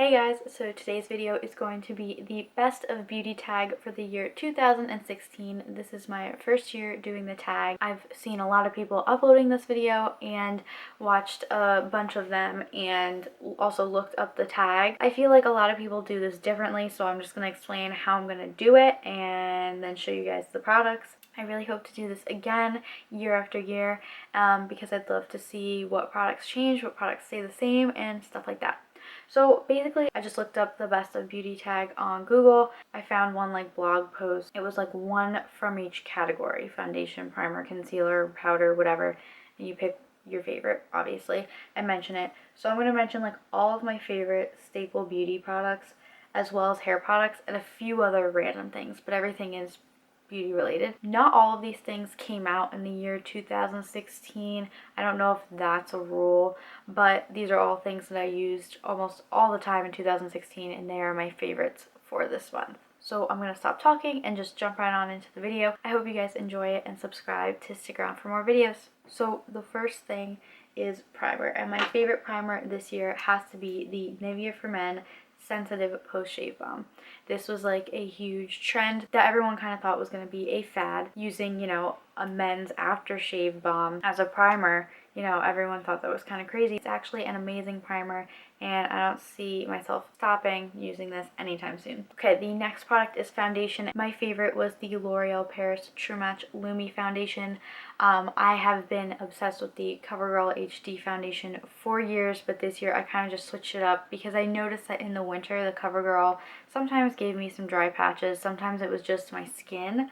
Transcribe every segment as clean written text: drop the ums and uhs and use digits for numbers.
Hey guys, so today's video is going to be the best of beauty tag for the year 2016. This is my first year doing the tag. I've seen a lot of people uploading this video and watched a bunch of them and also looked up the tag. I feel like a lot of people do this differently, so I'm just going to explain how I'm going to do it and then show you guys the products. I really hope to do this again year after year because I'd love to see what products change, what products stay the same, and stuff like that. So basically, I just looked up the best of beauty tag on Google. I found one like blog post. It was like one from each category: foundation, primer, concealer, powder, whatever. And you pick your favorite, obviously, and mention it. So I'm going to mention like all of my favorite staple beauty products, as well as hair products and a few other random things, but everything is beauty related. Not all of these things came out in the year 2016. I don't know if that's a rule, but these are all things that I used almost all the time in 2016, and they are my favorites for this month. So I'm going to stop talking and just jump right on into the video. I hope you guys enjoy it and subscribe to stick around for more videos. So the first thing is primer, and my favorite primer this year has to be the Nivea for Men Sensitive Post-Shave Balm. This was like a huge trend that everyone kind of thought was going to be a fad, using, you know, a men's aftershave balm as a primer. You know, everyone thought that was kind of crazy. It's actually an amazing primer, and I don't see myself stopping using this anytime soon. Okay, the next product is foundation. My favorite was the L'Oreal Paris True Match Lumi foundation. I have been obsessed with the CoverGirl HD foundation for years, but this year I kind of just switched it up because I noticed that in the winter the CoverGirl sometimes gave me some dry patches. Sometimes it was just my skin,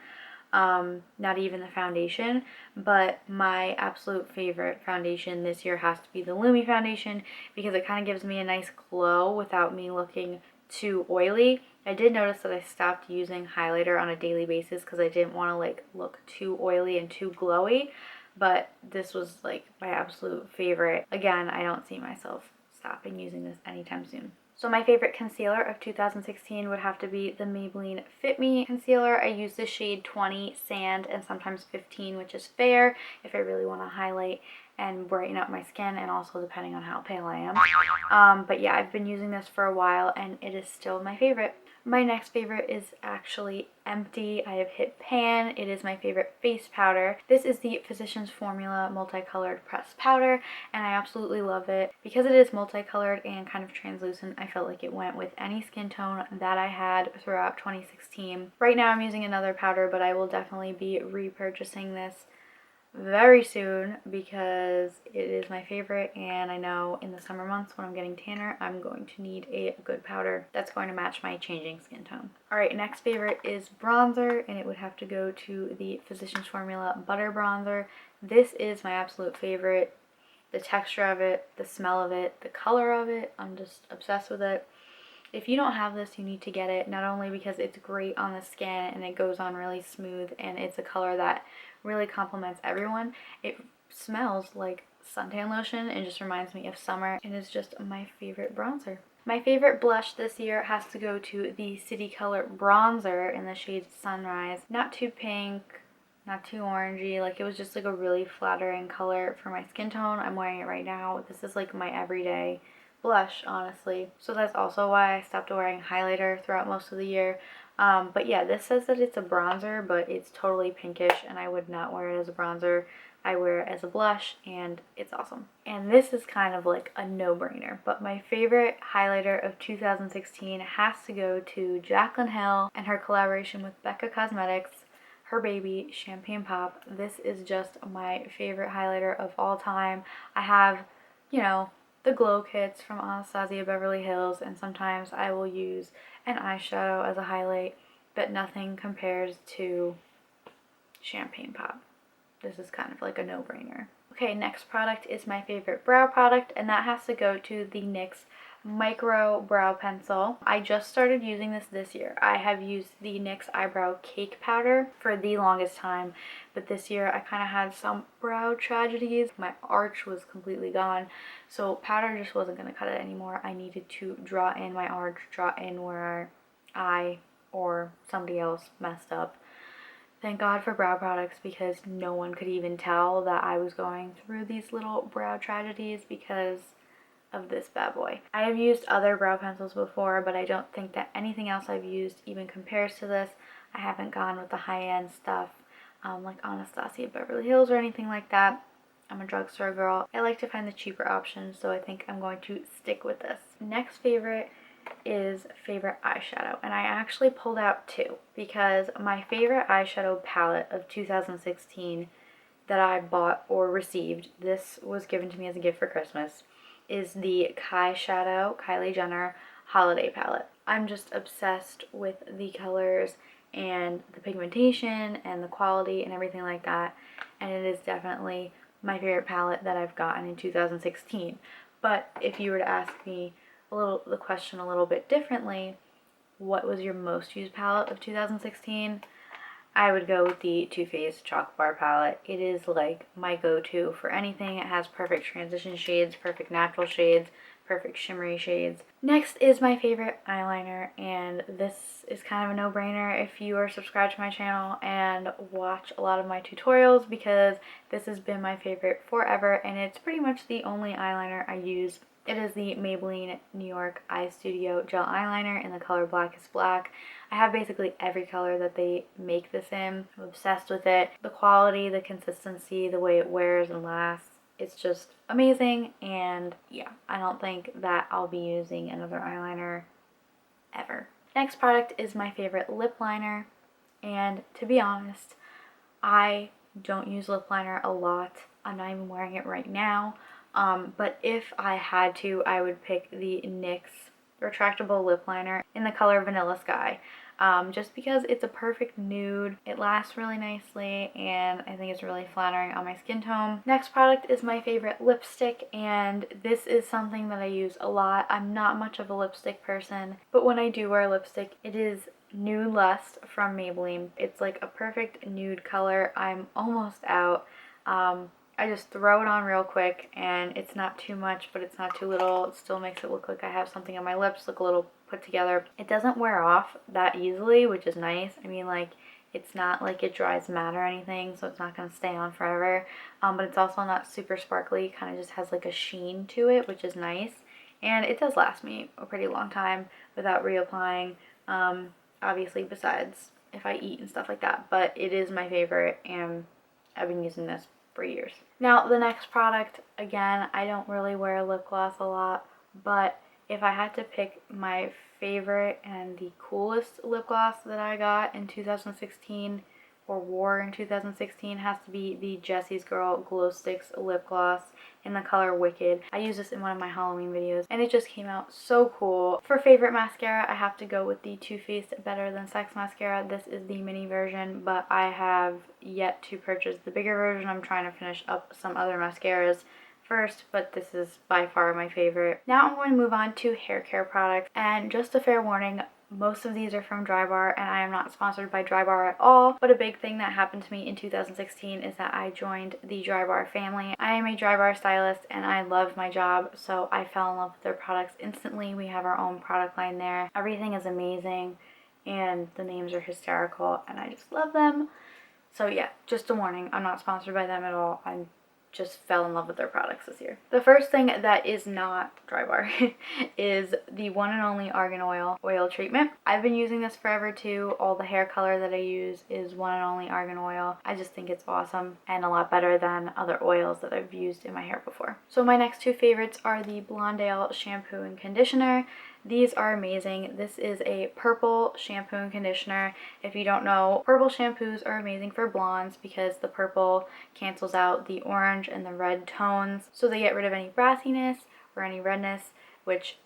not even the foundation. But my absolute favorite foundation this year has to be the Lumi foundation because it kind of gives me a nice glow without me looking too oily. I did notice that I stopped using highlighter on a daily basis because I didn't want to like look too oily and too glowy, but this was like my absolute favorite. Again, I don't see myself stopping using this anytime soon. So my favorite concealer of 2016 would have to be the Maybelline Fit Me concealer. I use the shade 20 Sand and sometimes 15, which is Fair, if I really want to highlight and brighten up my skin, and also depending on how pale I am. But yeah, I've been using this for a while and it is still my favorite. My next favorite is actually Empty. I have hit pan. It is my favorite face powder. This is the Physicians Formula Multicolored Pressed Powder, and I absolutely love it. Because it is multicolored and kind of translucent, I felt like it went with any skin tone that I had throughout 2016. Right now I'm using another powder, but I will definitely be repurchasing this very soon because it is my favorite, and I know in the summer months when I'm getting tanner, I'm going to need a good powder that's going to match my changing skin tone. Alright, next favorite is bronzer, and it would have to go to the Physicians Formula Butter Bronzer. This is my absolute favorite. The texture of it, the smell of it, the color of it, I'm just obsessed with it. If you don't have this, you need to get it, not only because it's great on the skin and it goes on really smooth and it's a color that really complements everyone. It smells like suntan lotion and just reminds me of summer, and is just my favorite bronzer. My favorite blush this year has to go to the City Color Bronzer in the shade Sunrise. Not too pink, not too orangey, like it was just like a really flattering color for my skin tone. I'm wearing it right now. This is like my everyday blush, honestly. So that's also why I stopped wearing highlighter throughout most of the year. But yeah, this says that it's a bronzer, but it's totally pinkish, and I would not wear it as a bronzer. I wear it as a blush, and it's awesome. And this is kind of like a no-brainer, but my favorite highlighter of 2016 has to go to Jaclyn Hill and her collaboration with BECCA Cosmetics, her baby Champagne Pop. This is just my favorite highlighter of all time. I have, you know, the glow kits from Sassy Beverly Hills, and sometimes I will use an eyeshadow as a highlight, but nothing compares to Champagne Pop. This is kind of like a no-brainer. Okay, next product is my favorite brow product, and that has to go to the NYX Micro Brow Pencil. I just started using this year. I have used the NYX Eyebrow Cake Powder for the longest time, but this year I kind of had some brow tragedies. My arch was completely gone, so powder just wasn't going to cut it anymore. I needed to draw in my arch, draw in where I or somebody else messed up. Thank God for brow products, because no one could even tell that I was going through these little brow tragedies, because of this bad boy. I have used other brow pencils before, but I don't think that anything else I've used even compares to this. I haven't gone with the high-end stuff like Anastasia Beverly Hills or anything like that. I'm a drugstore girl. I like to find the cheaper options, so I think I'm going to stick with this. Next favorite is favorite eyeshadow, and I actually pulled out two because my favorite eyeshadow palette of 2016 that I bought or received, this was given to me as a gift for Christmas, is the Kylie Jenner Holiday Palette. I'm just obsessed with the colors and the pigmentation and the quality and everything like that, and it is definitely my favorite palette that I've gotten in 2016. But if you were to ask me the question a little bit differently, what was your most used palette of 2016? I would go with the Too Faced Chalk Bar palette. It is like my go-to for anything. It has perfect transition shades, perfect natural shades, perfect shimmery shades. Next is my favorite eyeliner, and this is kind of a no-brainer if you are subscribed to my channel and watch a lot of my tutorials, because this has been my favorite forever, and it's pretty much the only eyeliner I use. It is the Maybelline New York Eye Studio Gel Eyeliner in the color Blackest Black. I have basically every color that they make this in. I'm obsessed with it. The quality, the consistency, the way it wears and lasts, it's just amazing. And yeah, I don't think that I'll be using another eyeliner ever. Next product is my favorite lip liner, and to be honest, I don't use lip liner a lot. I'm not even wearing it right now. But if I had to, I would pick the NYX retractable lip liner in the color Vanilla Sky. Just because it's a perfect nude, it lasts really nicely, and I think it's really flattering on my skin tone. Next product is my favorite lipstick, and this is something that I use a lot. I'm not much of a lipstick person, but when I do wear lipstick, it is Nude Lust from Maybelline. It's like a perfect nude color. I'm almost out. I just throw it on real quick, and it's not too much, but it's not too little. It still makes it look like I have something on my lips, look a little put together. It doesn't wear off that easily, which is nice. I mean, like, it's not like it dries matte or anything, so it's not going to stay on forever. But it's also not super sparkly. It kind of just has like a sheen to it, which is nice. And it does last me a pretty long time without reapplying, obviously, besides if I eat and stuff like that. But it is my favorite, and I've been using this for years. Now, the next product, again, I don't really wear lip gloss a lot, but if I had to pick my favorite and the coolest lip gloss that I got in 2016 or wore in 2016, has to be the Jessie's Girl Glow Sticks lip gloss in the color Wicked. I used this in one of my Halloween videos, and it just came out so cool. For favorite mascara, I have to go with the Too Faced Better Than Sex mascara. This is the mini version, but I have yet to purchase the bigger version. I'm trying to finish up some other mascaras first, but this is by far my favorite. Now I'm going to move on to hair care products, and just a fair warning, most of these are from Drybar, and I am not sponsored by Drybar at all, but a big thing that happened to me in 2016 is that I joined the Drybar family. I am a Drybar stylist, and I love my job, so I fell in love with their products instantly. We have our own product line there. Everything is amazing, and the names are hysterical, and I just love them. So yeah, just a warning, I'm not sponsored by them at all. I just fell in love with their products this year. The first thing that is not Drybar is the one and only Argan Oil treatment. I've been using this forever too. All the hair color that I use is one and only Argan Oil. I just think it's awesome and a lot better than other oils that I've used in my hair before. So my next two favorites are the Blondale shampoo and conditioner. These are amazing. This is a purple shampoo and conditioner. If you don't know, purple shampoos are amazing for blondes because the purple cancels out the orange and the red tones. So they get rid of any brassiness or any redness, which,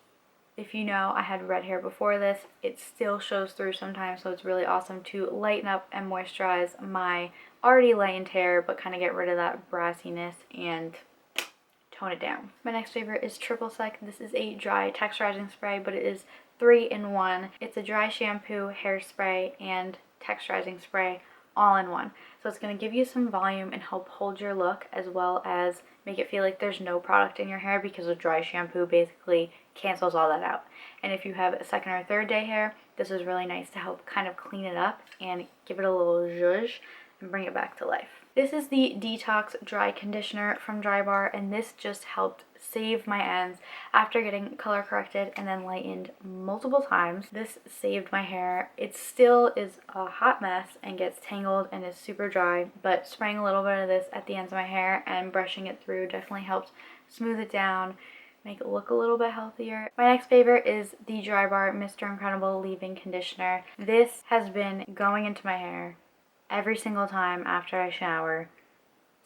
if you know, I had red hair before this. It still shows through sometimes, so it's really awesome to lighten up and moisturize my already lightened hair, but kind of get rid of that brassiness and tone it down. My next favorite is Triple Sec. This is a dry texturizing spray, but it is 3-in-1. It's a dry shampoo, hairspray, and texturizing spray all in one. So it's going to give you some volume and help hold your look, as well as make it feel like there's no product in your hair, because a dry shampoo basically cancels all that out. And if you have a second or third day hair, this is really nice to help kind of clean it up and give it a little zhuzh. and bring it back to life. This is the Detox Dry Conditioner from Drybar, and this just helped save my ends after getting color corrected and then lightened multiple times. This saved my hair. It still is a hot mess and gets tangled and is super dry, but spraying a little bit of this at the ends of my hair and brushing it through definitely helped smooth it down, make it look a little bit healthier. My next favorite is the Drybar Mr. Incredible Leave-In Conditioner. This has been going into my hair every single time after I shower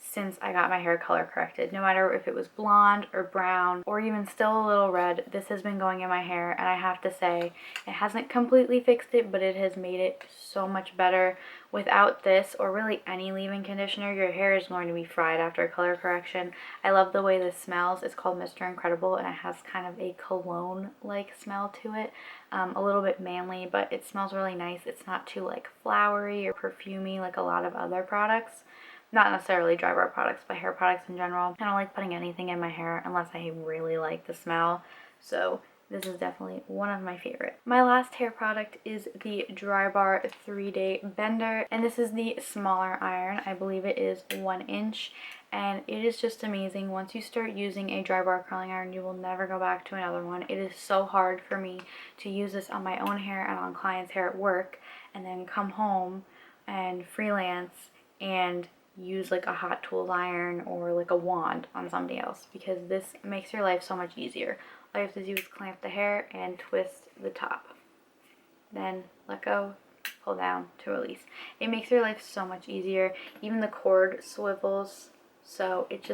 since I got my hair color corrected. No matter if it was blonde or brown or even still a little red, this has been going in my hair, and I have to say it hasn't completely fixed it, but it has made it so much better. Without this, or really any leave-in conditioner, your hair is going to be fried after a color correction. I love the way this smells. It's called Mr. Incredible, and it has kind of a cologne-like smell to it. A little bit manly, but it smells really nice. It's not too like flowery or perfumey like a lot of other products. Not necessarily Drybar products, but hair products in general. I don't like putting anything in my hair unless I really like the smell. So this is definitely one of my favorite. My last hair product is the Drybar 3-Day Bender, and this is the smaller iron. I believe it is 1 inch, and it is just amazing. Once you start using a Drybar curling iron, you will never go back to another one. It is so hard for me to use this on my own hair and on clients' hair at work, and then come home and freelance and use like a hot tools iron or like a wand on somebody else, because this makes your life so much easier. All you have to do is clamp the hair and twist the top, then let go, pull down to release. It makes your life so much easier. Even the cord swivels, so it's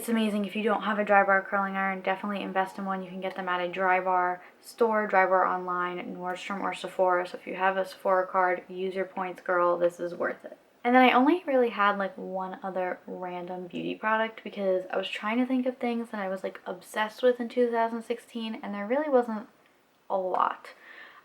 amazing. If you don't have a Drybar curling iron, definitely invest in one. You can get them at a Drybar store, Drybar online, Nordstrom, or Sephora. So if you have a Sephora card, use your points, girl. This is worth it. And then I only really had like one other random beauty product, because I was trying to think of things that I was like obsessed with in 2016, and there really wasn't a lot,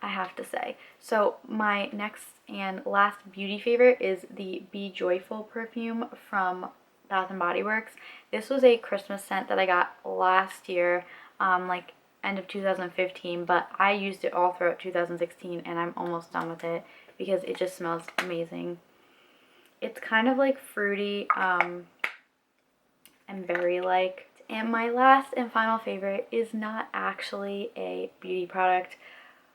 I have to say. So my next and last beauty favorite is the Be Joyful perfume from Bath & Body Works. This was a Christmas scent that I got last year, like end of 2015, but I used it all throughout 2016, and I'm almost done with it because it just smells amazing. It's kind of like fruity and berry-like. And my last and final favorite is not actually a beauty product.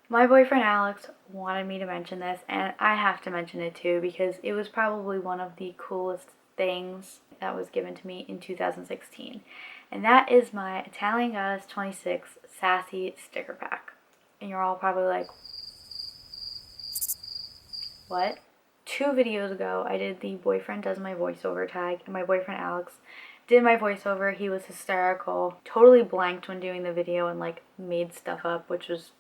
My boyfriend Alex wanted me to mention this, and I have to mention it too, because it was probably one of the coolest things that was given to me in 2016. And that is my Italian Goddess 26 Sassy sticker pack. And you're all probably like, what? 2 videos ago, I did the boyfriend does my voiceover tag, and my boyfriend Alex did my voiceover. He was hysterical, totally blanked when doing the video and like made stuff up, which was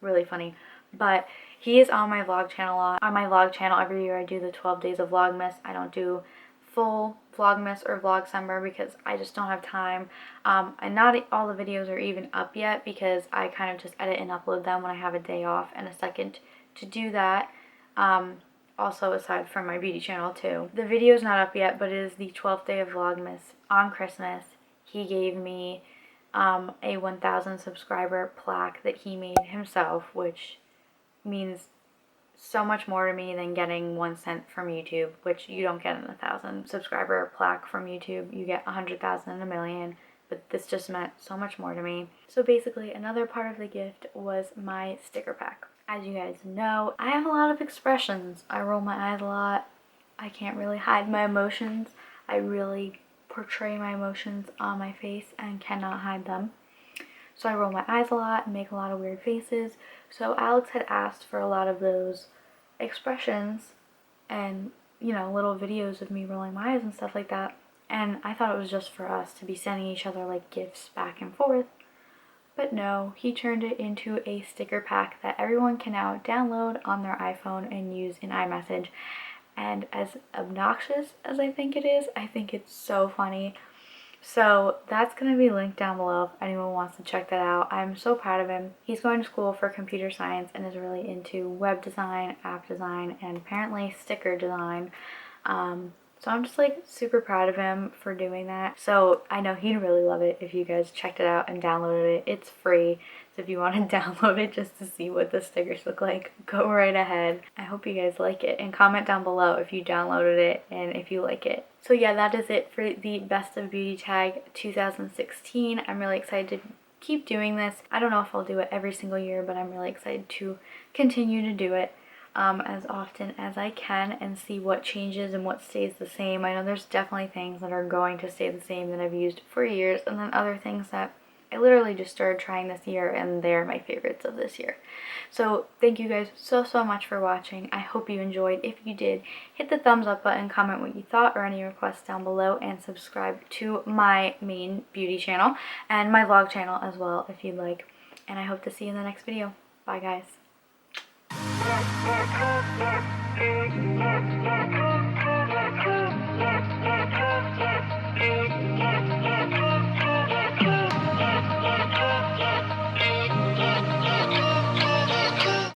really funny. But he is on my vlog channel a lot. On my vlog channel every year I do the 12 days of Vlogmas. I don't do full Vlogmas or Vlogsember because I just don't have time. And not all the videos are even up yet, because I kind of just edit and upload them when I have a day off and a second to do that. Also aside from my beauty channel too. The video's not up yet, but it is the 12th day of Vlogmas. On Christmas, he gave me a 1,000 subscriber plaque that he made himself, which means so much more to me than getting 1 cent from YouTube, which you don't get in 1,000 subscriber plaque from YouTube. You get 100,000 and 1,000,000, but this just meant so much more to me. So basically, another part of the gift was my sticker pack. As you guys know, I have a lot of expressions. I roll my eyes a lot. I can't really hide my emotions. I really portray my emotions on my face and cannot hide them. So I roll my eyes a lot and make a lot of weird faces. So Alex had asked for a lot of those expressions and, you know, little videos of me rolling my eyes and stuff like that. And I thought it was just for us to be sending each other like gifts back and forth. But no, he turned it into a sticker pack that everyone can now download on their iPhone and use in iMessage. And as obnoxious as I think it is, I think it's so funny. So that's going to be linked down below if anyone wants to check that out. I'm so proud of him. He's going to school for computer science and is really into web design, app design, and apparently sticker design. So I'm just like super proud of him for doing that. So I know he'd really love it if you guys checked it out and downloaded it. It's free. So if you want to download it just to see what the stickers look like, go right ahead. I hope you guys like it, and comment down below if you downloaded it and if you like it. So yeah, that is it for the Best of Beauty Tag 2016. I'm really excited to keep doing this. I don't know if I'll do it every single year, but I'm really excited to continue to do it as often as I can and see what changes and what stays the same. I know there's definitely things that are going to stay the same that I've used for years, and then other things that I literally just started trying this year and they're my favorites of this year. So thank you guys so much for watching. I hope you enjoyed. If you did, hit the thumbs up button, comment what you thought or any requests down below, and subscribe to my main beauty channel and my vlog channel as well if you'd like. And I hope to see you in the next video. Bye guys.